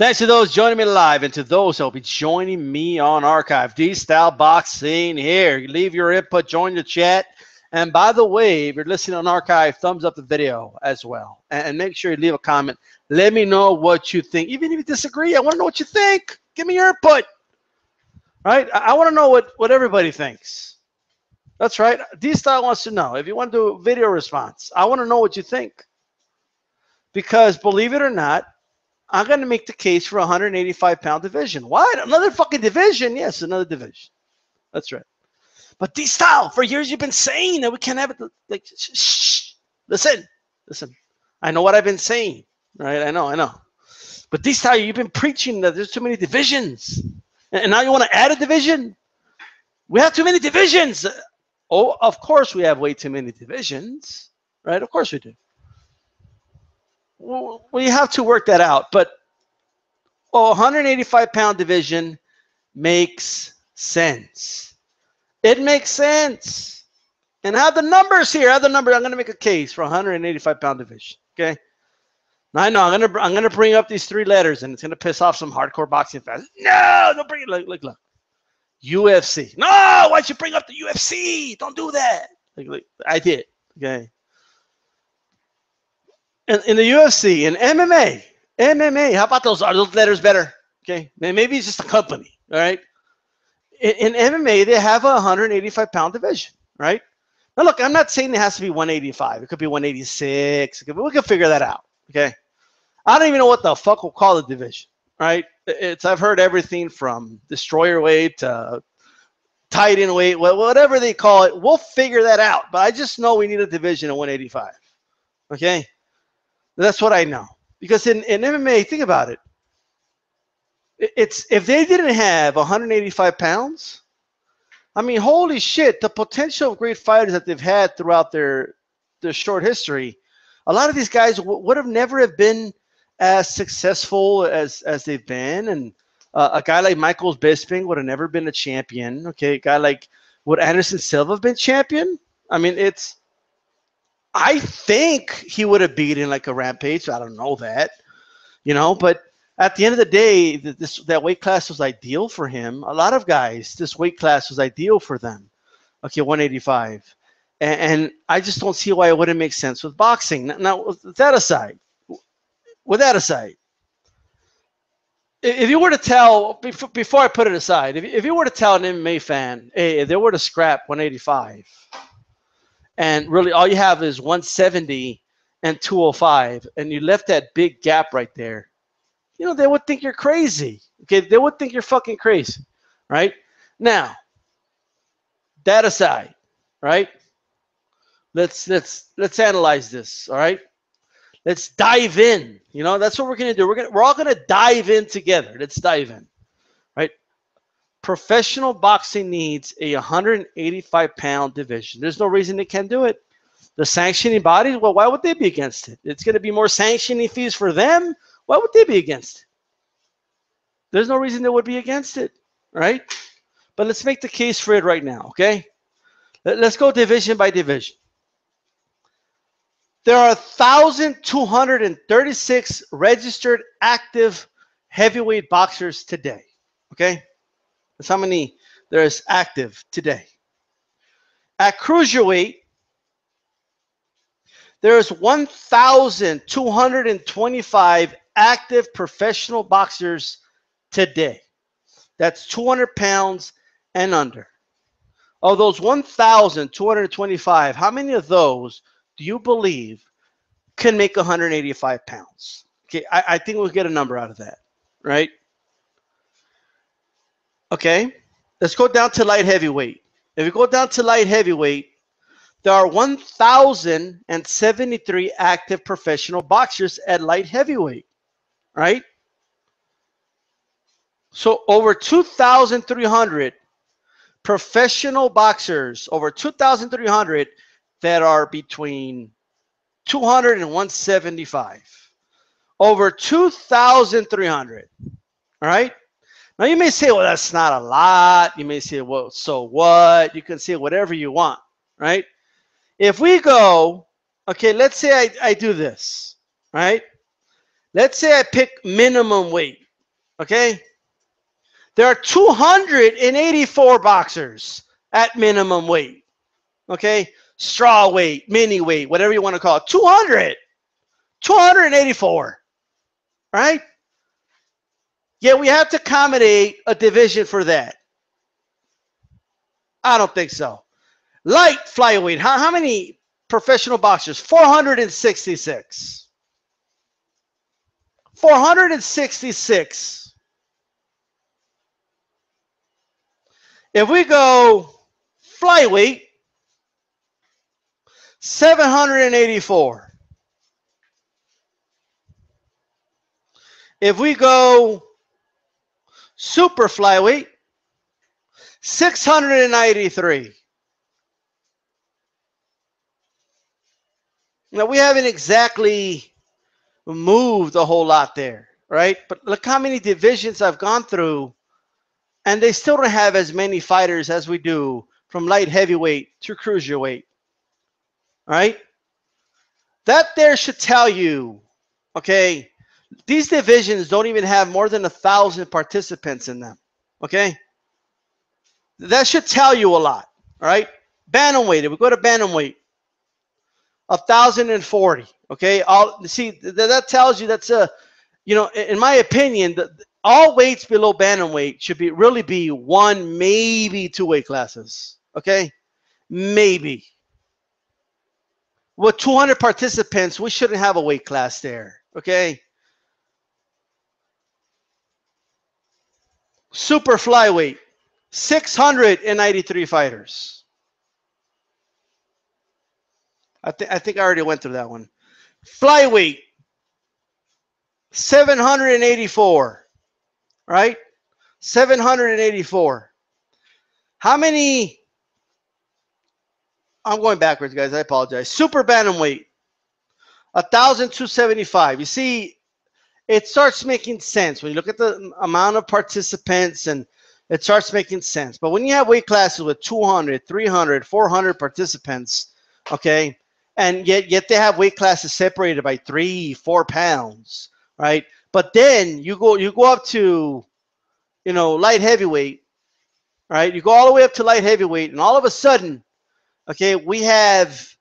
Thanks to those joining me live and to those that will be joining me on archive. DStyleBoxing here. Leave your input, join the chat. And by the way, if you're listening on archive, thumbs up the video as well. And make sure you leave a comment. Let me know what you think. Even if you disagree, I want to know what you think. Give me your input. Right? I want to know what everybody thinks. That's right. DStyle wants to know. If you want to do a video response, I want to know what you think. Because believe it or not, I'm going to make the case for a 185-pound division. What? Another fucking division? Yes, another division. That's right. But DStyle, for years you've been saying that we can't have it. Like, shh. Listen. I know what I've been saying. Right? I know. But DStyle, you've been preaching that there's too many divisions. And now you want to add a division? We have too many divisions. Oh, of course we have way too many divisions. Right? Of course we do. We have to work that out, but 185-pound division makes sense. It makes sense. And I have the numbers here. I have the number. I'm going to make a case for 185-pound division. Okay. Now I know I'm going to bring up these three letters, and it's going to piss off some hardcore boxing fans. No, don't bring it. Look. UFC. No, why'd you bring up the UFC? Don't do that. Look, I did. Okay. In the UFC, in MMA, how about those? Are those letters better? Okay, maybe it's just a company, all right? In MMA, they have a 185-pound division, right? Now, look, I'm not saying it has to be 185. It could be 186. We can figure that out, okay? I don't even know what the fuck we'll call the division, right? I've heard everything from destroyer weight to tight end weight, whatever they call it. We'll figure that out, but I just know we need a division of 185, okay? That's what I know. Because in MMA, think about it. It's if they didn't have 185 pounds, I mean, holy shit, the potential of great fighters that they've had throughout their short history, a lot of these guys would have never have been as successful as they've been. And a guy like Michael Bisping would have never been a champion. Okay, a guy like, would Anderson Silva have been champion? I mean, I think he would have beaten like a Rampage. I don't know that, but at the end of the day, that weight class was ideal for him. A lot of guys, this weight class was ideal for them. Okay, 185. And I just don't see why it wouldn't make sense with boxing. Now, with that aside, if you were to tell, before I put it aside, if you were to tell an MMA fan, hey, if they were to scrap 185, and really all you have is 170 and 205, and you left that big gap right there, they would think you're crazy. Okay, they would think you're fucking crazy, right? Now, that aside, right? Let's analyze this, all right? Let's dive in. That's what we're gonna do. We're all gonna dive in together. Let's dive in, right? Professional boxing needs a 185-pound division. There's no reason they can't do it. The sanctioning bodies, well, why would they be against it? It's going to be more sanctioning fees for them. Why would they be against it? There's no reason they would be against it, right? But let's make the case for it right now, okay? Let's go division by division. There are 1,236 registered active heavyweight boxers today, okay? That's how many there is active today. At cruiserweight, there is 1,225 active professional boxers today. That's 200 pounds and under. Of those 1,225, how many of those do you believe can make 185 pounds? Okay, I think we'll get a number out of that, right? Okay, let's go down to light heavyweight. If you go down to light heavyweight, there are 1,073 active professional boxers at light heavyweight, right? So over 2,300 professional boxers, over 2,300 that are between 200 and 175. Over 2,300, all right? Now, you may say, well, that's not a lot. You may say, well, so what? You can say whatever you want, right? If we go, okay, let's say I do this, right? Let's say I pick minimum weight. Okay? There are 284 boxers at minimum weight. Okay? Straw weight, mini weight, whatever you want to call it. 284. Right? Yet we have to accommodate a division for that. I don't think so. Light flyweight. How many professional boxers? 466. 466. If we go flyweight, 784. If we go super flyweight, 693. Now, we haven't exactly moved a whole lot there, right? But look how many divisions I've gone through, and they still don't have as many fighters as we do from light heavyweight to cruiserweight, right? That there should tell you, okay, these divisions don't even have more than 1,000 participants in them, okay? That should tell you a lot, all right? Bantamweight, if we go to bantamweight, 1,040, okay? That tells you that's a, in my opinion, all weights below bantamweight should really be one, maybe two weight classes, okay? Maybe. With 200 participants, we shouldn't have a weight class there, okay? Super flyweight, 693 fighters. I think I already went through that one. Flyweight, 784, right? 784. How many? I'm going backwards, guys. I apologize. Super bantamweight, 1,275. You see, it starts making sense when you look at the amount of participants, and it starts making sense. But when you have weight classes with 200, 300, 400 participants, okay, and yet they have weight classes separated by 3-4 pounds, right? But then you go up to, light heavyweight, right? You go all the way up to light heavyweight, and all of a sudden, okay, we have,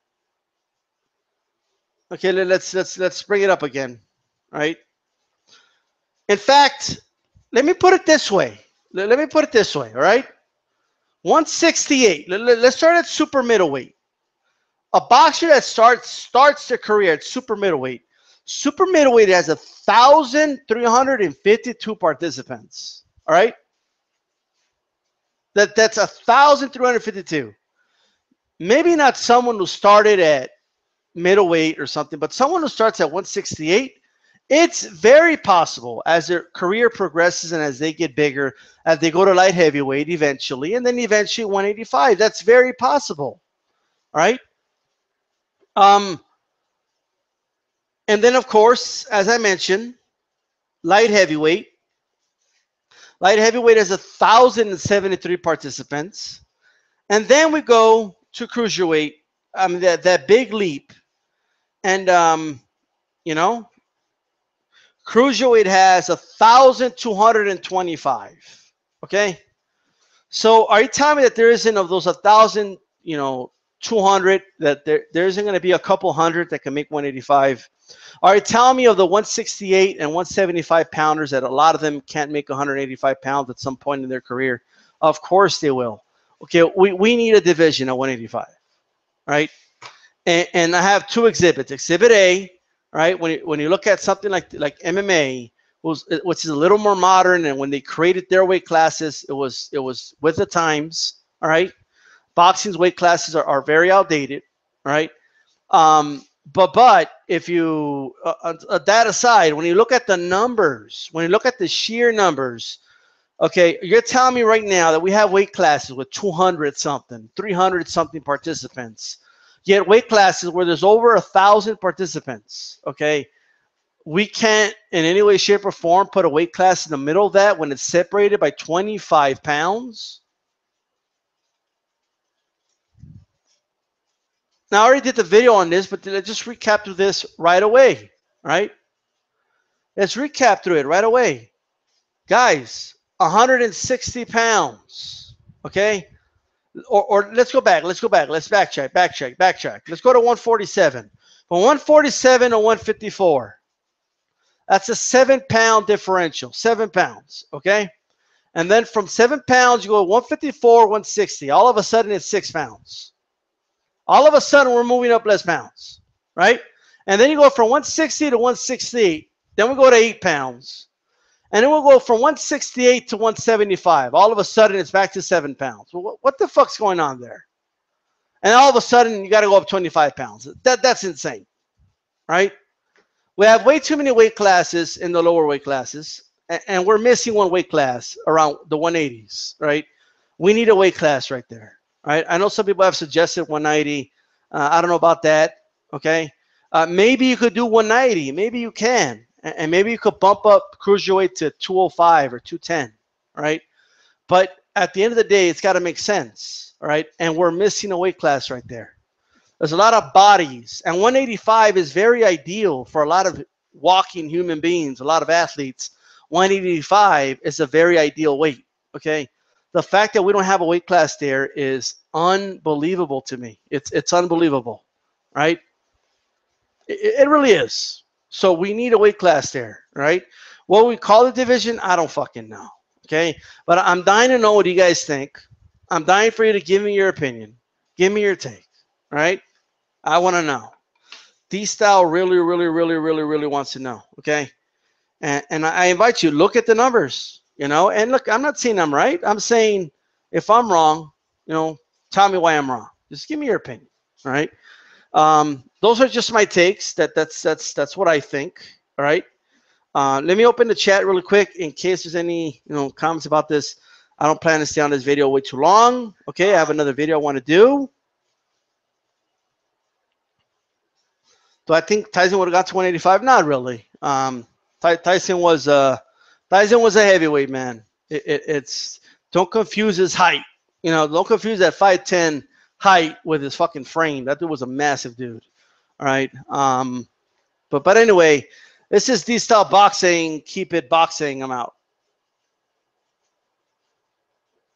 okay, let's bring it up again, right? In fact, let me put it this way. All right? 168. Let's start at super middleweight. A boxer that starts their career at super middleweight. Super middleweight has 1,352 participants. All right? That's 1,352. Maybe not someone who started at middleweight or something, but someone who starts at 168. It's very possible as their career progresses and as they get bigger, as they go to light heavyweight eventually, and then eventually 185. That's very possible, right? And then, of course, as I mentioned, light heavyweight. Light heavyweight has 1,073 participants. And then we go to cruiserweight, that big leap. And, cruiserweight has 1,225. Okay, so are you telling me that there isn't, of those 1,200, that there isn't going to be a couple hundred that can make 185? Are you telling me of the 168 and 175 pounders that a lot of them can't make 185 pounds at some point in their career? Of course they will. Okay, we need a division at 185, right? And I have two exhibits. Exhibit A, right? When you look at something like MMA, which is a little more modern, and when they created their weight classes, it was with the times. All right, boxing's weight classes are very outdated. All right, but if you that aside, when you look at the numbers, when you look at the sheer numbers, okay, you're telling me right now that we have weight classes with 200 something, 300 something participants. Yet weight classes where there's over 1,000 participants, okay, we can't in any way, shape, or form put a weight class in the middle of that when it's separated by 25 pounds. Now, I already did the video on this, but let's just recap through this right away, right? Let's recap through it right away. Guys, 160 pounds, okay? Or let's go back. Let's backtrack. Let's go to 147. From 147 to 154, that's a 7-pound differential, 7 pounds, okay? And then from 7 pounds, you go 154, 160. All of a sudden, it's 6 pounds. All of a sudden, we're moving up less pounds, right? And then you go from 160 to 168. Then we go to 8 pounds. And then we'll go from 168 to 175. All of a sudden, it's back to 7 pounds. Well, what the fuck's going on there? And all of a sudden, you got to go up 25 pounds. That's insane, right? We have way too many weight classes in the lower weight classes, and we're missing one weight class around the 180s, right? We need a weight class right there, right? I know some people have suggested 190. I don't know about that, okay? Maybe you could do 190. Maybe you can. And maybe you could bump up cruiserweight to 205 or 210, right? But at the end of the day, it's got to make sense, right? And we're missing a weight class right there. There's a lot of bodies, and 185 is very ideal for a lot of walking human beings, a lot of athletes. 185 is a very ideal weight, okay? The fact that we don't have a weight class there is unbelievable to me. It's unbelievable, right? It really is. So we need a weight class there, right? What we call the division, I don't fucking know, okay? But I'm dying to know what you guys think. I'm dying for you to give me your opinion. Give me your take, right? I want to know. DStyle really wants to know, okay? And I invite you, look at the numbers, you know? And look, I'm not saying I'm right. I'm saying if I'm wrong, you know, tell me why I'm wrong. Just give me your opinion, all right? Those are just my takes. That's what I think. All right. Let me open the chat really quick in case there's any comments about this. I don't plan to stay on this video way too long. Okay, I have another video I want to do. Do I think Tyson would have got to 185? Not really. Tyson was a heavyweight, man. It's don't confuse his height. Don't confuse that 5'10" height with his fucking frame. That dude was a massive dude. All right. But anyway, this is DStyleBoxing. Keep it boxing. I'm out.